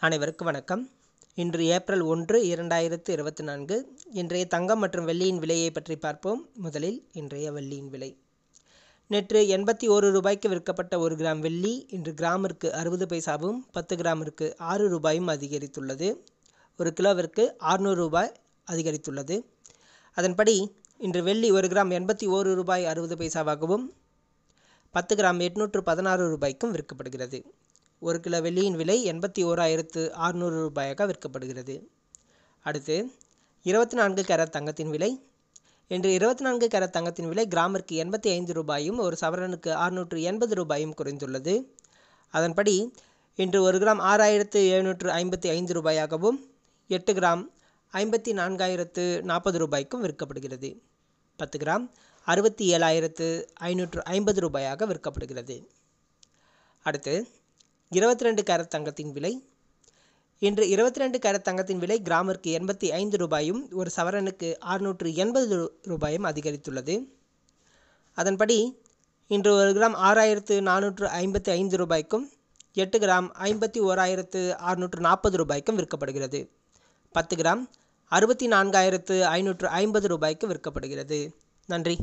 அனைவருக்கும் வணக்கம். இன்று ஏப்ரல் 1, 2024. இன்றைய தங்கம் மற்றும் வெள்ளியின் விலையை பற்றி பார்ப்போம். முதலில் இன்றைய வெள்ளியின் விலை. நேற்று 81 ரூபாய்க்கு விற்கப்பட்ட 1 கிராம் வெள்ளி இன்று கிராமிற்கு 60 பைசாவும் 10 கிராமிற்கு 6 ரூபாயும் அதிகரித்துள்ளது. 1 கிலோவிற்கு 600 ரூபாய் அதிகரித்துள்ளது. அதன்படி இன்று வெள்ளி 1 கிராம் 81 ரூபாய் 60 பைசாவாகவும் 10 கிராம் 816 ரூபாய்க்கும் விற்கப்படுகிறது. 1 கிலோ வெள்ளியின் விலை 81,600 ரூபாயாக விற்கப்படுகிறது. அடுத்து 24 கேரட் தங்கத்தின் விலை. இன்று 24 கேரட் தங்கத்தின் விலை கிராமிற்கு 85 ரூபாயும் 1 சவரனுக்கு 680 ரூபாயும் குறைந்துள்ளது. அதன்படி இன்று 1 கிராம் 6,755 ரூபாயாகவும் 8 கிராம் 54,040 ரூபாய்க்கும் விற்கப்படுகிறது. 10 கிராம் 67,550 ரூபாயாக விற்கப்படுகிறது. அடுத்து 22 கேரட் தங்கத்தின் விலை. இன்று 22 கேரட் தங்கத்தின் விலை கிராமிற்கு 85 ரூபாயும் 1 சவரனுக்கு 680 ரூபாயும் அதிகரித்துள்ளது. அதன்படி இன்று 1 கிராம் 6,455 ரூபாய்க்கும் 8 கிராம் 51,640 ரூபாய்க்கும் விற்கப்படுகிறது. 10 கிராம் 64,550 ரூபாய்க்கு விற்கப்படுகிறது. நன்றி.